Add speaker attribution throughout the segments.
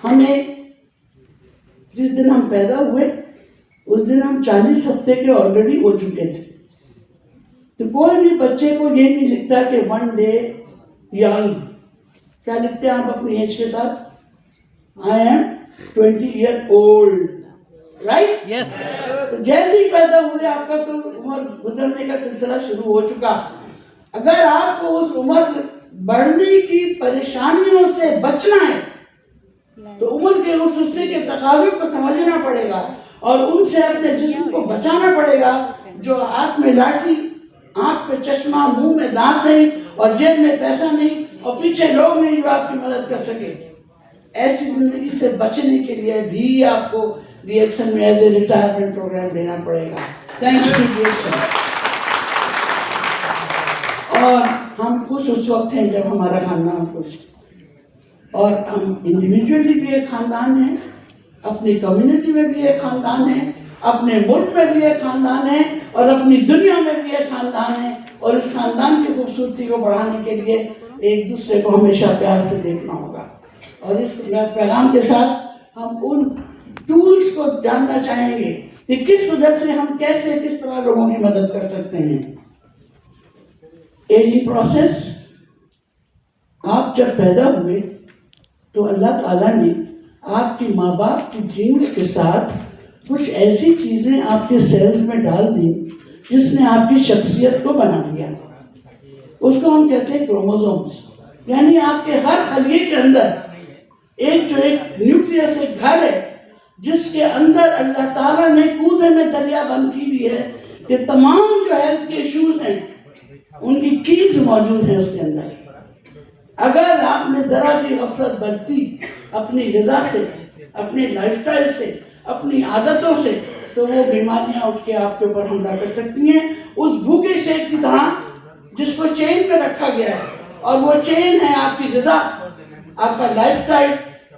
Speaker 1: ہمیں جس دن ہم پیدا ہوئے اس دن ہم 40 ہفتے کے آلریڈی ہو چکے تھے. تو کوئی بھی بچے کو یہ نہیں لکھتا کہ 1 day young. کیا لکھتے ہیں آپ اپنی ایج کے ساتھ؟ I am 20 year old. Right?
Speaker 2: Yes.
Speaker 1: تو جیسے ہی پیدا ہوئے آپ کا تو عمر گزرنے کا سلسلہ شروع ہو چکا. اگر آپ کو اس عمر بڑھنے کی پریشانیوں سے بچنا ہے تو عمر کے اس حصے کے تقاضے کو سمجھنا پڑے گا اور ان سے اپنے جسم کو بچانا پڑے گا جو ہاتھ میں لاٹھی، آنکھ پہ چشمہ، منہ میں دانت نہیں اور جیب میں پیسہ نہیں اور پیچھے لوگ نہیں جو آپ کی مدد کر سکے. ایسی زندگی سے بچنے کے لیے بھی آپ کو ری ایکشن میں ایز اے ریٹائرمنٹ پروگرام لینا پڑے گا. Thanks to reaction. اور ہم خوش اس وقت ہیں جب ہمارا خاندان خوش ہے. اور ہم انڈیویجولی بھی ایک خاندان ہیں، اپنی کمیونٹی میں بھی ایک خاندان ہے، اپنے ملک میں بھی ایک خاندان ہے اور اپنی دنیا میں بھی ایک خاندان ہے. اور اس خاندان کی خوبصورتی کو بڑھانے کے لیے ایک دوسرے کو ہمیشہ پیار سے دیکھنا ہوگا. اور اس پیغام کے ساتھ ہم ان ٹولز کو جاننا چاہیں گے کہ کس وجہ سے ہم کس طرح لوگوں کی مدد کر سکتے ہیں. Aging process. آپ جب پیدا ہوئے تو اللہ تعالیٰ نے آپ کی ماں باپ کی جینز کے ساتھ کچھ ایسی چیزیں آپ کے سیلز میں ڈال دی جس نے آپ کی شخصیت کو بنا دیا. اس کو ہم کہتے ہیں کروموزومز. یعنی آپ کے ہر خلیے کے اندر ایک نیوکلیس، ایک گھر ہے جس کے اندر اللہ تعالیٰ نے کوزے میں دریا بند کی ہوئی ہے کہ تمام جو ہیلتھ کے ایشوز ہیں ان کی کیز موجود ہیں اس کے اندر. اگر آپ نے ذرا بھی غفلت برتی اپنی غذا سے، اپنی لائف سٹائل سے، اپنی عادتوں سے، تو وہ بیماریاں اٹھ کے آپ کے اوپر حملہ کر سکتی ہیں اس بھوکے شیخ کی طرح جس کو چین پہ رکھا گیا ہے. اور وہ چین ہے آپ کی غذا، آپ کا لائف سٹائل،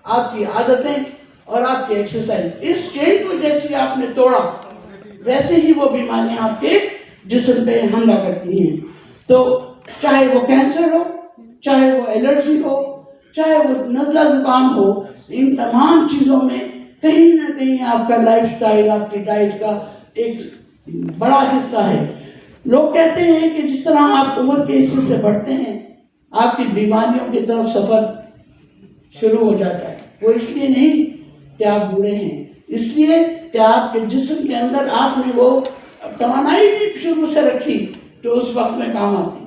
Speaker 1: آپ کی عادتیں اور آپ کی ایکسرسائز. اس چین کو جیسے آپ نے توڑا ویسے ہی وہ بیماریاں آپ کے جسم پہ حملہ کرتی ہیں. تو چاہے وہ کینسر ہو، چاہے وہ الرجی ہو، چاہے وہ نزلہ زکام ہو، ان تمام چیزوں میں کہیں نہ کہیں آپ کا لائف سٹائل، آپ کی ڈائٹ کا ایک بڑا حصہ ہے. لوگ کہتے ہیں کہ جس طرح آپ عمر کے حصے سے بڑھتے ہیں آپ کی بیماریوں کی طرف سفر شروع ہو جاتا ہے. وہ اس لیے نہیں کہ آپ بوڑھے ہیں، اس لیے کہ آپ کے جسم کے اندر آپ نے وہ توانائی بھی شروع سے رکھی جو اس وقت میں کام آتی.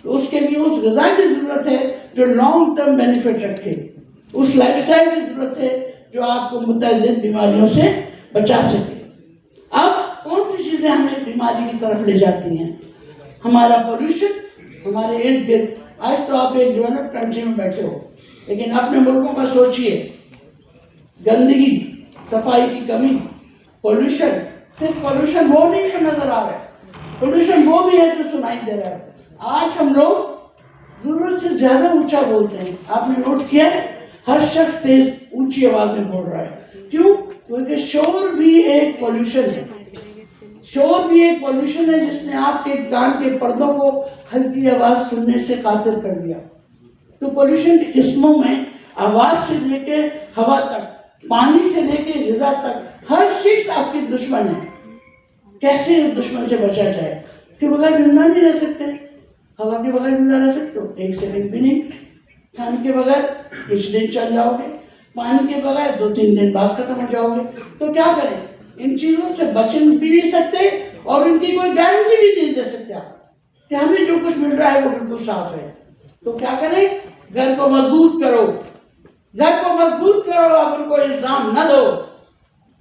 Speaker 1: تو اس کے لیے اس غذا کی ضرورت ہے جو لانگ ٹرم بینیفٹ رکھے، اس لائف سٹائل کی ضرورت ہے جو آپ کو متعدد بیماریوں سے بچا سکے. اب کون سی چیزیں ہمیں بیماری کی طرف لے جاتی ہیں؟ ہمارا پولوشن، ہمارے ارد گرد. آج تو آپ ایک ڈیولپڈ کنٹری میں بیٹھے ہو لیکن اپنے ملکوں کا سوچئے. گندگی، صفائی کی کمی، پولوشن. صرف پولوشن وہ نہیں جو نظر آ رہا ہے، پولوشن وہ بھی ہے جو سنائی دے رہا ہے. آج ہم لوگ ضرورت سے زیادہ اونچا بولتے ہیں. آپ نے نوٹ کیا ہے ہر شخص تیز اونچی آواز میں بول رہا ہے. کیوں؟ کیونکہ شور بھی ایک پولوشن ہے. شور بھی ایک پولوشن ہے جس نے آپ کے کان کے پردوں کو ہلکی آواز سننے سے قاصر کر دیا. تو پولوشن کی قسموں میں آواز سے لے کے ہوا تک، پانی سے لے کے غذا تک، ہر شخص آپ کی دشمن ہے. کیسے اس دشمن سے بچا جائے؟ اس کے بغیر زندہ نہیں رہ سکتے. ہوا کے بغیر زندہ رہ سکتے ہو؟ 1 سیکنڈ بھی نہیں. کھانے کے بغیر کچھ دن چل جاؤ گے، پانی کے بغیر 2-3 دن بعد ختم ہو جاؤ گے. تو کیا کریں؟ ان چیزوں سے بچ بھی نہیں سکتے اور ان کی کوئی گارنٹی بھی نہیں دے سکتے آپ کہ ہمیں جو کچھ مل رہا ہے وہ بالکل صاف ہے. تو کیا کریں؟ گھر کو مضبوط کرو، گھر کو مضبوط کرو. اب ان کو الزام نہ دو.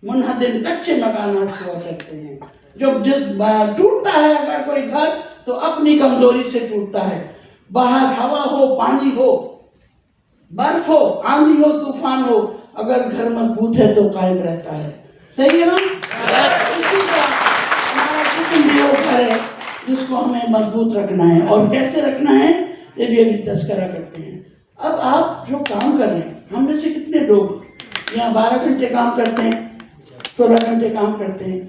Speaker 1: منہدم کچے مکانات ہوا کرتے ہیں. جو ٹوٹتا ہے اگر کوئی گھر تو اپنی کمزوری سے ٹوٹتا ہے. باہر ہوا ہو، پانی ہو، برف ہو، آندھی ہو، طوفان ہو، اگر گھر مضبوط ہے تو قائم رہتا ہے. صحیح ہے نا؟ اسی طرح ہمارا جسم بھی وہ گھر ہے جس کو ہمیں مضبوط رکھنا ہے. اور کیسے رکھنا ہے یہ بھی ابھی تذکرہ کرتے ہیں. اب آپ جو کام کر رہے ہیں، ہم میں سے کتنے لوگ یہاں 12 گھنٹے کام کرتے ہیں، 16 گھنٹے کام کرتے ہیں.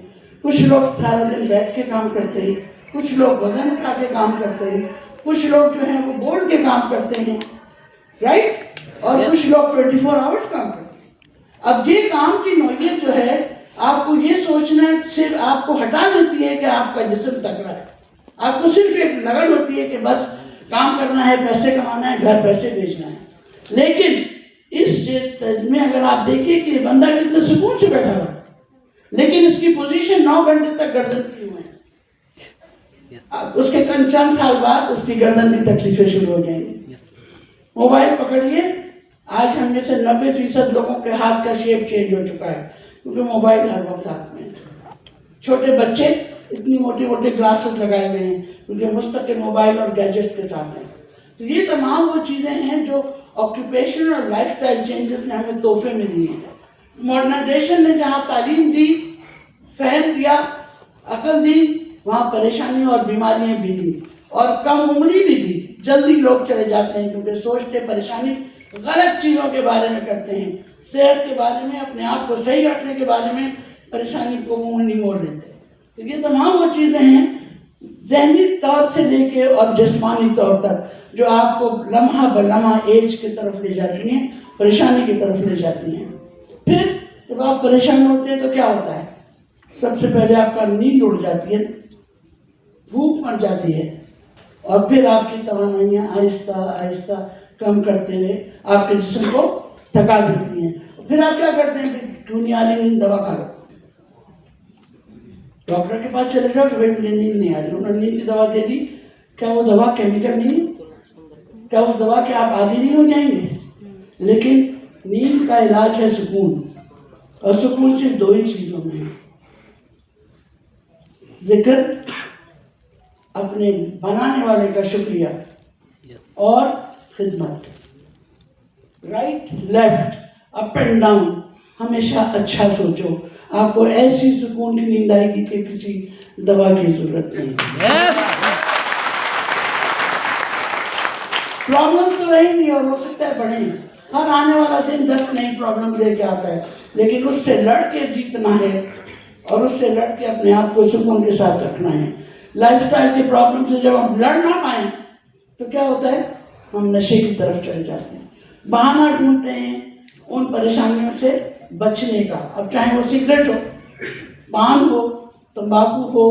Speaker 1: کچھ لوگ سارا دن بیٹھ کے کام کرتے ہیں، کچھ لوگ وزن اٹھا کے کام کرتے ہیں، کچھ لوگ جو ہیں وہ بول کے کام کرتے ہیں. رائٹ؟ اور کچھ لوگ 24 آورس کام کرتے ہیں. اب یہ کام کی نوعیت جو ہے آپ کو یہ سوچنا سے آپ کو ہٹا دیتی ہے کہ آپ کا جسم تکڑا ہے. آپ کو صرف ایک لگن ہوتی ہے کہ بس کام کرنا ہے, پیسے کمانا ہے, گھر پیسے بھیجنا ہے. لیکن اس میں اگر آپ دیکھیں کہ بندہ کتنے سکون سے بیٹھا ہوا ہے, لیکن اس کی پوزیشن 9 گھنٹے تک گردن کی ہوئے ہیں. اس کے چند سال بعد اس کی گردن کی تکلیفیں شروع ہو جائیں گی. موبائل پکڑیے, آج ہم میں سے 90% لوگوں کے ہاتھ کا شیپ چینج ہو چکا ہے کیونکہ موبائل ہر وقت ہاتھ میں ہے. چھوٹے بچے اتنی موٹے موٹے گلاسز لگائے ہوئے ہیں کیونکہ مستقل موبائل اور گیجٹس کے ساتھ ہیں. تو یہ تمام وہ چیزیں ہیں جو آکوپیشن اور لائف سٹائل چینجز نے ہمیں تحفے میں دی ہیں. ماڈرنائزیشن نے جہاں تعلیم دی, فہم دیا, عقل دی, وہاں پریشانیاں اور بیماریاں بھی دی اور کم عمری بھی دی. جلدی لوگ چلے جاتے ہیں کیونکہ سوچتے پریشانی غلط چیزوں کے بارے میں کرتے ہیں. صحت کے بارے میں, اپنے آپ کو صحیح رکھنے کے بارے میں پریشانی کو منہ نہیں موڑ لیتے. تو یہ تمام وہ چیزیں ہیں ذہنی طور سے لے کے اور جسمانی طور تک جو آپ کو لمحہ بلمحہ ایج کی طرف لے جاتی ہیں, پریشانی کی طرف لے جاتی ہیں. پھر جب آپ پریشان ہوتے ہیں تو کیا ہوتا ہے؟ سب سے پہلے آپ کا نیند اڑ جاتی ہے, بھوک مر جاتی ہے, اور پھر آپ کی توانائیاں آہستہ آہستہ کم کرتے ہوئے آپ کے جسم کو تھکا دیتی ہیں. پھر آپ کیا کرتے ہیں؟ کیوں نہیں آ رہی نیند, دوا کھا لو. ڈاکٹر کے پاس چلے جاؤ کہ بھائی مجھے نیند نہیں آ رہی, انہوں نے نیند کی دوا دے دی. کیا وہ دوا کیمیکل نہیں؟ کیا اس دوا کے آپ عادی نہیں ہو جائیں گے؟ لیکن نیند کا علاج ہے سکون, اور سکون صرف 2 ہی چیزوں میں ہے, ذکر, اپنے بنانے والے کا شکریہ, اور خدمت. Right left up and down, ہمیشہ اچھا سوچو. آپ کو ایسی سکون کی نیند آئے گی کہ کسی دوا کی ضرورت نہیں. پرابلمس تو رہیں گی اور ہو سکتا ہے بڑھیں. ہر آنے والا دن 10 نئی پرابلمس لے کے آتا ہے, لیکن اس سے لڑ کے جیتنا ہے اور اس سے لڑ کے اپنے آپ کو سکون کے ساتھ رکھنا ہے. لائف سٹائل کی پرابلم سے جب ہم لڑ نہ پائیں تو کیا ہوتا ہے؟ ہم نشے کی طرف چلے جاتے ہیں, بہانہ ڈھونڈتے ہیں ان پریشانیوں سے بچنے کا. اب چاہے وہ سگریٹ ہو, پان ہو, تمباکو ہو,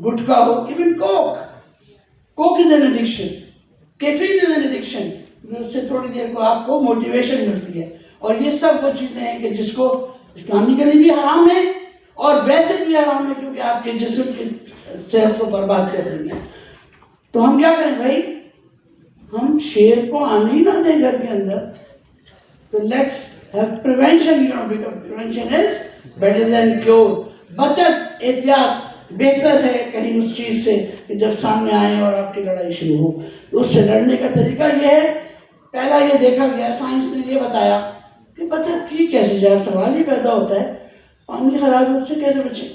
Speaker 1: گٹکا ہو, even coke is an addiction, caffeine is an addiction. اس سے تھوڑی دیر کو آپ کو موٹیویشن ملتی ہے, اور یہ سب وہ چیزیں ہیں کہ جس کو اسلامیکلی بھی حرام ہے اور ویسے بھی حرام ہے کیونکہ آپ کے جسم کی صحت کو برباد کر دیں گے. تو ہم کیا کریں بھائی؟ ہم شیر کو آنے ہی نہ دیں گھر کے اندر. تو let's have prevention, because prevention is better than cure. بچت, احتیاط بہتر ہے کہیں اس چیز سے کہ جب سامنے آئے اور آپ کی لڑائی شروع ہو. اس سے لڑنے کا طریقہ یہ ہے, پہلا یہ دیکھا گیا, سائنس نے یہ بتایا کہ بچت کی کیسے جائے. سوال ہی پیدا ہوتا ہے, پانی خراب ہے اس سے کیسے بچیں,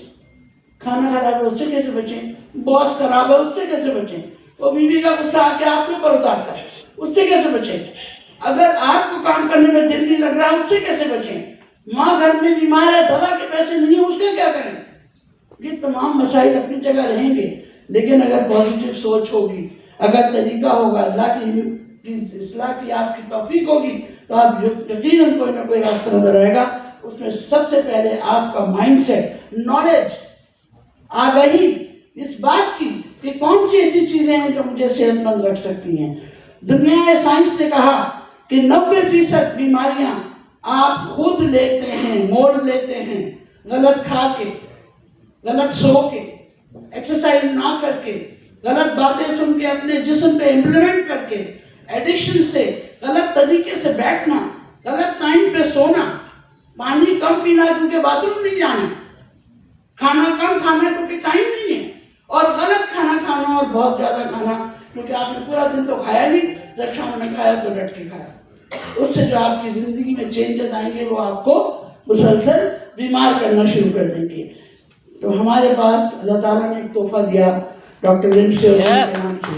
Speaker 1: کھانا خراب ہے اس سے کیسے بچیں, باس خراب ہے اس سے کیسے بچیں, وہ بیوی کا غصہ آ کے آپ کے اوپر اتارتا ہے اس سے کیسے بچیں, اگر آپ کو کام کرنے میں دل نہیں لگ رہا اس سے کیسے بچیں, ماں گھر میں بیمار ہے, دوا کے پیسے نہیں ہیں, اس کا کیا کریں. یہ تمام مسائل اپنی جگہ رہیں گے, لیکن اگر پازیٹیو سوچ ہوگی, اگر طریقہ ہوگا, اللہ کی اصلاح کی آپ کی توفیق ہوگی, تو آپ یقیناً کوئی نہ کوئی راستہ نظر آئے گا. اس میں سب سے پہلے آپ کا مائنڈ سیٹ, نالج, آگاہی اس بات کی کہ کون سی ایسی چیزیں ہیں جو مجھے صحت مند رکھ سکتی ہیں. دنیا سائنس نے کہا کہ 90% بیماریاں آپ خود لیتے ہیں, موڑ لیتے ہیں, غلط کھا کے, غلط سو کے, ایکسرسائز نہ کر کے, غلط باتیں سن کے اپنے جسم پہ امپلیمنٹ کر کے, ایڈکشن سے, غلط طریقے سے بیٹھنا, غلط ٹائم پہ سونا, پانی کم پینا کیونکہ باتھ روم نہیں جانا, کھانا کم کھانا کیونکہ ٹائم نہیں ہے, اور غلط کھانا کھانا اور بہت زیادہ کھانا کیونکہ آپ نے پورا دن تو کھایا نہیں, جب شام میں کھایا تو ڈٹ کے کھایا. اس سے جو آپ کی زندگی میں چینجز آئیں گے وہ آپ کو مسلسل بیمار کرنا شروع کر دیں گے. تو ہمارے پاس اللہ تعالیٰ نے ایک تحفہ دیا ڈاکٹر رمشی اور کے نام سے.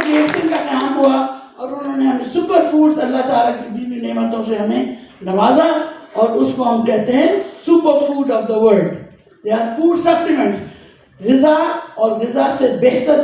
Speaker 1: ریئیکشن کا قیام ہوا اور انہوں نے ہمیں سپر فوڈز, اللہ تعالیٰ کی دی ہوئی نعمتوں سے ہمیں نوازا, اور اس کو ہم کہتے ہیں super food of the world. They are food supplements, غذا اور غذا سے بہتر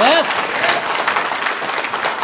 Speaker 2: Yes.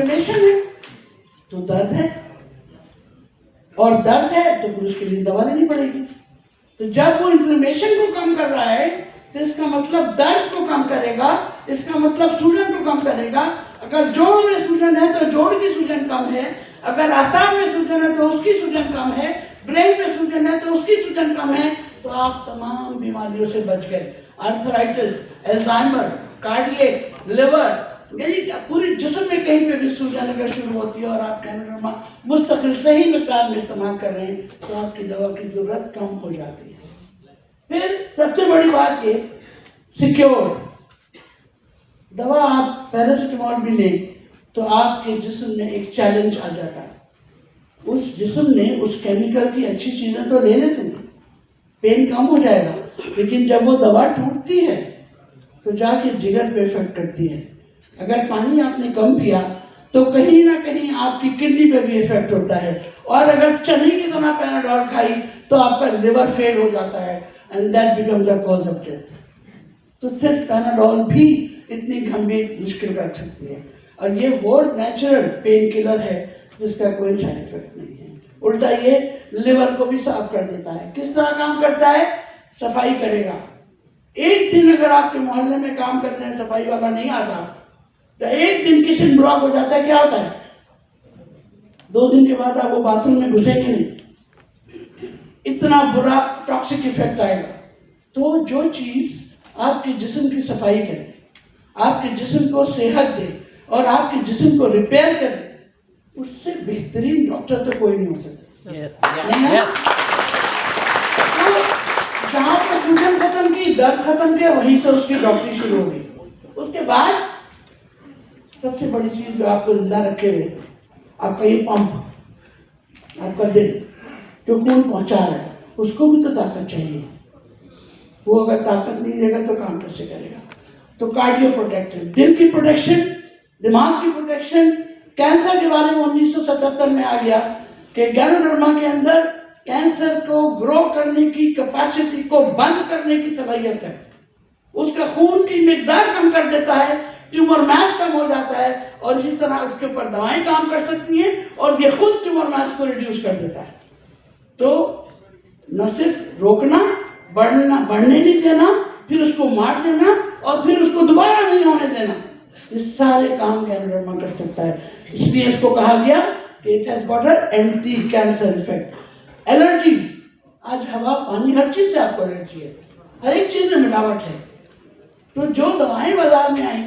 Speaker 1: انفلیمیشن ہے تو درد ہے، اور درد ہے تو پھر اس کے لیے دوا لینی پڑے گی. تو جب وہ انفلیمیشن کو کم کر رہا ہے تو اس کا مطلب درد کو کم کرے گا، اس کا مطلب سوجن کو کم کرے گا. اگر جوڑ میں سوجن ہے تو جوڑ کی سوجن کم ہے، اگر اعصاب میں سوجن ہے تو اس کی سوجن کم ہے، برین میں سوجن ہے تو اس کی سوجن کم ہے. تو آپ تمام بیماریوں سے بچ گئے. آرتھرائٹس، الزائمر، کارڈیک، لیور، یعنی پورے جسم میں کہیں پہ بھی سوجن اگر شروع ہوتی ہے اور آپ گینوڈرما مستقل صحیح مقدار میں استعمال کر رہے ہیں تو آپ کی دوا کی ضرورت کم ہو جاتی ہے. پھر سب سے بڑی بات یہ سیکیور. دوا آپ پیراسیٹامول بھی لیں تو آپ کے جسم میں ایک چیلنج آ جاتا ہے. اس جسم نے اس کیمیکل کی اچھی چیزیں تو لے لیتے ہیں، پین کم ہو جائے گا، لیکن جب وہ دوا ٹوٹتی ہے تو جا کے جگر پہ افیکٹ کرتی ہے. اگر پانی آپ نے کم پیا تو کہیں نہ کہیں آپ کی کڈنی پہ بھی افیکٹ ہوتا ہے، اور اگر چنے کی طرح پیناڈول کھائی تو آپ کا لیور فیل ہو جاتا ہے and that becomes the cause of death. تو صرف پیناڈول بھی اتنی گھمبیر مشکل کر سکتی ہے، اور یہ وہ نیچرل پین کلر ہے جس کا کوئی سائڈ افیکٹ نہیں ہے. الٹا یہ لیور کو بھی صاف کر دیتا ہے. کس طرح کام کرتا ہے؟ صفائی کرے گا. ایک دن اگر آپ کے محلے میں کام کرنے صفائی والا نہیں آتا تو ایک دن کچن بلاک ہو جاتا ہے، کیا ہوتا ہے؟ 2 دن کے بعد آپ وہ باتھ روم میں گھسیں گے نہیں، اتنا برا ٹاکسک ایفیکٹ آئے گا. تو جو چیز آپ کے جسم کی صفائی کرے، آپ کے جسم کو صحت دے اور آپ کے جسم کو ریپیئر کرے، اس سے بہترین ڈاکٹر تو کوئی نہیں ہو سکتا. تو جہاں پر سوجن ختم کی، درد ختم کیا، وہیں سے اس کی ڈاکٹری شروع ہو گئی. اس کے بعد سب سے بڑی چیز جو آپ کو زندہ رکھے ہوئے، آپ کا یہ پمپ، آپ کا دل جو خون پہنچا رہا ہے، اس کو بھی تو طاقت چاہیے. وہ اگر طاقت نہیں دے گا تو کام کیسے کرے گا؟ تو کارڈیو پروٹیکٹر، دل کی پروٹیکشن، دماغ کی پروٹیکشن. کینسر کے بارے میں 1977 میں آ گیا کہ گینوڈرما کے اندر کینسر کو گرو کرنے کی کیپیسٹی کو بند کرنے کی صلاحیت ہے. اس کا خون کی مقدار کم کر دیتا ہے، ٹیومر میس کم ہو جاتا ہے، اور اسی طرح اس کے اوپر دوائیں کام کر سکتی ہیں اور یہ خود ٹیومر میس کو ریڈیوس کر دیتا ہے. تو نہ صرف روکنا، بڑھنے نہیں دینا، پھر اس کو مار دینا اور پھر اس کو دوبارہ نہیں ہونے دینا، یہ سارے کام گینوڈرما کر سکتا ہے. اس لیے اس کو کہا گیا کہ it has got an anti cancer effect. Allergies, آج ہوا پانی ہر چیز سے آپ کو الرجی ہے، ہر ایک چیز میں ملاوٹ ہے. تو جو دوائیں بازار میں آئیں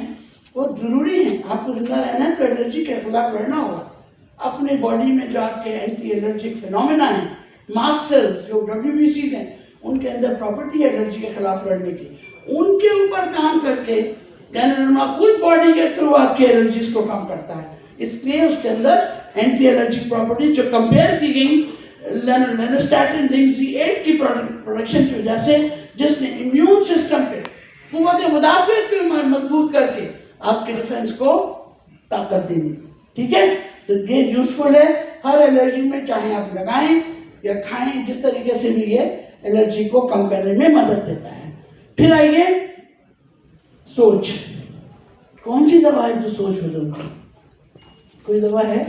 Speaker 1: وہ ضروری ہیں. آپ کو زندہ رہنا ہے تو الرجی کے خلاف لڑنا ہوگا. اپنے باڈی میں جو آپ کے اینٹی الرجک فینومینا ہیں، ماسٹ سیلز جو WBCs ہیں، ان کے اندر پراپرٹی ہے الرجی کے خلاف لڑنے کی. ان کے اوپر کام کر کے گینوڈرما خود باڈی کے تھرو آپ کے الرجیز کو کم کرتا ہے. اس لیے اس کے اندر اینٹی الرجک پراپرٹی جو کمپیئر کی گئی لینوسٹاٹن لنک C8 کی پروڈکشن کی وجہ سے، جس نے امیون سسٹم پہ قوت مدافعت کو مضبوط کر کے آپ کے ڈیفنس کو طاقت دینی. ٹھیک ہے، تو یہ یوزفل ہے ہر الرجی میں، چاہے آپ لگائیں یا کھائیں، جس طریقے سے بھی یہ الرجی کو کم کرنے میں مدد دیتا ہے. پھر آئیے سوچ. کون سی دوا ہے جو سوچ بدلتی؟ کوئی دوا ہے؟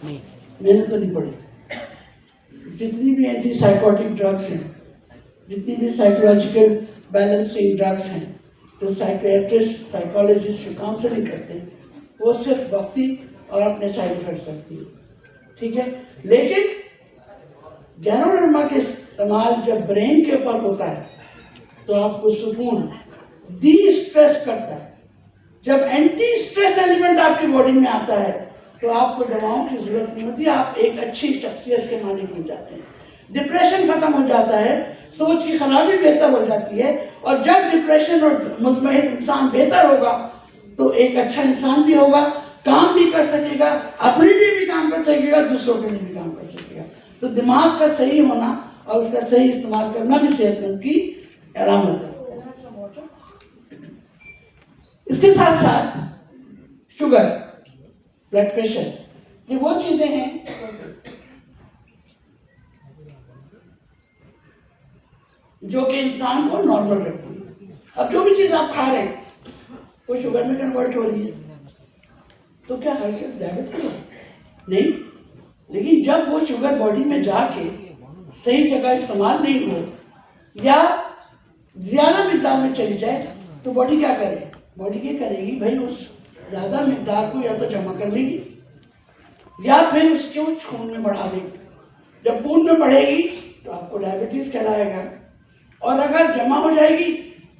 Speaker 1: میں نے تو نہیں پڑھی. جتنی بھی اینٹی سائیکوٹک ڈرگس ہیں، جتنی بھی سائیکولوجیکل بیلنسنگ ڈرگس ہیں، جو سائیکیٹرسٹ، سائیکالوجسٹ کاؤنسلنگ کرتے ہیں، وہ صرف وقتی اور اپنے سائڈ افیکٹ سکتی ہے. ٹھیک ہے، لیکن گینوڈرما کے استعمال جب برین کے اوپر ہوتا ہے تو آپ کو سکون، ڈی اسٹریس کرتا ہے. جب اینٹی اسٹریس ایلیمنٹ آپ کی باڈی میں آتا ہے تو آپ کو دواؤں کی ضرورت نہیں ہوتی، آپ ایک اچھی شخصیت کے مالک بن جاتے ہیں. ڈپریشن ختم ہو جاتا ہے، سوچ کی خرابی بہتر ہو جاتی ہے، اور جب ڈپریشن اور مطمئن انسان بہتر ہوگا تو ایک اچھا انسان بھی ہوگا، کام بھی کر سکے گا، اپنے لیے بھی کام کر سکے گا، دوسروں کے لیے بھی کام کر سکے گا. تو دماغ کا صحیح ہونا اور اس کا صحیح استعمال کرنا بھی صحت مند کی علامت ہے. اس کے ساتھ ساتھ شوگر، بلڈ پریشر، یہ وہ چیزیں ہیں جو کہ انسان کو نارمل رکھتی ہیں. اب جو بھی چیز آپ کھا رہے ہیں وہ شوگر میں کنورٹ ہو رہی ہے. تو کیا ہر شخص ڈائبٹک ہے؟ نہیں. لیکن جب وہ شوگر باڈی میں جا کے صحیح جگہ استعمال نہیں ہو یا زیادہ مقدار میں چلی جائے تو باڈی کیا کرے؟ باڈی یہ کرے گی بھائی اس زیادہ مقدار کو یا تو جمع کر لے گی یا پھر اس کو خون میں بڑھا دے گی. جب خون میں بڑھے گی تو آپ کو ڈائبٹیز کہلائے گا. اور اگر جمع ہو جائے گی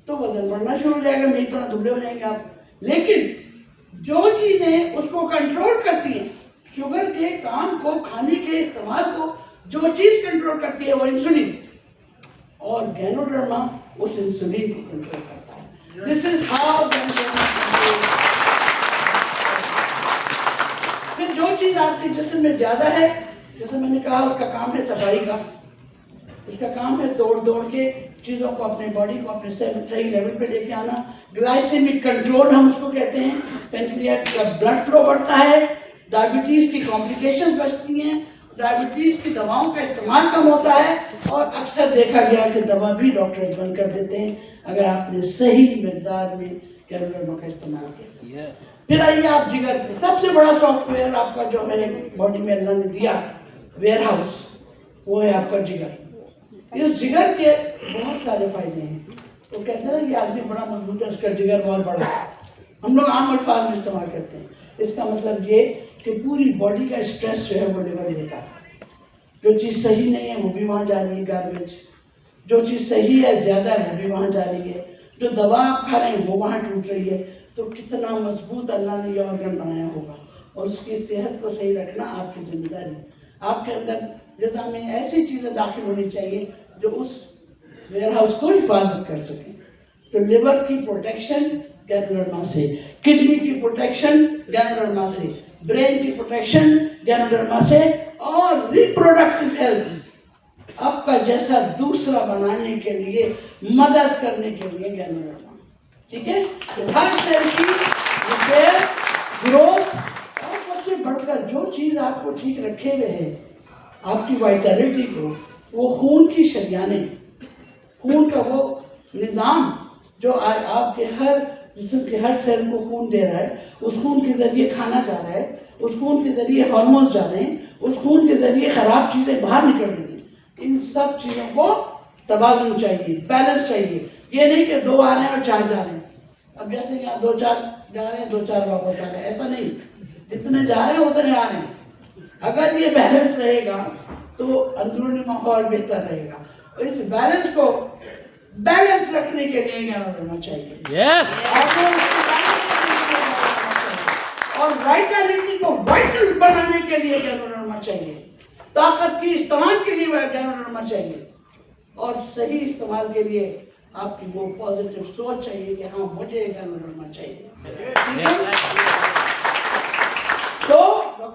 Speaker 1: تو وزن بڑھنا شروع ہو جائے گا, میری طرح دبلے ہو جائیں گے آپ. لیکن جو چیزیں اس کو کنٹرول کرتی ہیں, شوگر کے کام کو, کھانے کے استعمال کو جو چیز کنٹرول کرتی ہے وہ انسولین, اور گینوڈرما اس انسولین کو کنٹرول کرتا ہے. دس از ہاؤ گینوڈرما. پھر جو چیز آپ کے جسم میں زیادہ ہے, جیسے میں نے کہا اس کا کام ہے صفائی کا, اس کا کام ہے دوڑ کے چیزوں کو اپنے باڈی کو اپنے صحیح لیول پہ لے کے آنا. گلائسیمک کنٹرول ہم اس کو کہتے ہیں. پینکریاس کا بلڈ فلو بڑھتا ہے, ڈائبٹیز کی کمپلیکیشنز بچتی ہیں, ڈائبٹیز کی دواؤں کا استعمال کم ہوتا ہے, اور اکثر دیکھا گیا کہ دوا بھی ڈاکٹرز بند کر دیتے ہیں اگر آپ نے صحیح مقدار میں گینوڈرما کا استعمال کیا. پھر آئیے آپ جگر پہ. سب سے بڑا سافٹ ویئر آپ کا جو ہے باڈی میں اللہ نے دیا ویئر ہاؤس, وہ ہے آپ کا جگر. اس جگر کے بہت سارے فائدے ہیں. تو کہتے ہیں نا یہ آدمی بڑا مضبوط ہے, اس کا جگر بہت بڑا ہے. ہم لوگ عام الفاظ میں استعمال کرتے ہیں. اس کا مطلب یہ کہ پوری باڈی کا اسٹریس جو ہے وہ لیور لیتا ہے. جو چیز صحیح نہیں ہے وہ بھی وہاں جا رہی ہے, گاربیج. جو چیز صحیح ہے زیادہ ہے وہ بھی وہاں جا رہی ہے. جو دوا آپ کھا رہے ہیں وہ وہاں ٹوٹ رہی ہے. تو کتنا مضبوط اللہ نے یہ آرگن بنایا ہوگا, اور اس کی صحت کو صحیح رکھنا آپ کی ذمہ داری ہے. آپ کے اندر غذا میں ایسی چیزیں داخل ہونی چاہیے جو اس ویئر ہاؤس کو حفاظت کر سکیں. تو لیور کی پروٹیکشن گینوڈرما سے, کڈنی کی پروٹیکشن گینوڈرما سے, برین کی پروٹیکشن گینوڈرما سے, اور ریپروڈکٹیو ہیلتھ آپ کا جیسا دوسرا بنانے کے لیے, مدد کرنے کے لیے گینوڈرما. ٹھیک ہے. تو ہر سیل کی ریپیئر, گروتھ, اور سب سے بڑھ کر جو چیز آپ کو ٹھیک رکھے ہوئے ہے آپ کی وائٹیلٹی کو, وہ خون کی شریانیں, خون کا وہ نظام جو آپ کے ہر جسم کے ہر سیل کو خون دے رہا ہے. اس خون کے ذریعے کھانا جا رہا ہے, اس خون کے ذریعے ہارمونز جا رہے ہیں, اس خون کے ذریعے خراب چیزیں باہر نکل رہی ہیں. ان سب چیزوں کو توازن چاہیے, بیلنس چاہیے. یہ نہیں کہ 2 آ رہے ہیں اور 4 جا رہے ہیں. اب جیسے یہاں 2-4 جا رہے ہیں, 2-4 واپس آ رہے ہیں, ایسا نہیں. جتنے جا رہے ہیں اتنے آ رہے ہیں. اگر یہ بیلنس رہے گا تو اندرونی ماحول بہتر رہے گا. اور اس بیلنس کو بیلنس رکھنے کے لیے گینوڈرما ہونا چاہیے. اور وائٹلٹی کو وائٹل بنانے کے لیے گینوڈرما چاہیے. طاقت کی استعمال کے لیے گینوڈرما چاہیے. اور صحیح استعمال کے لیے آپ کی وہ پازیٹیو سوچ چاہیے کہ ہاں مجھے گینوڈرما چاہیے.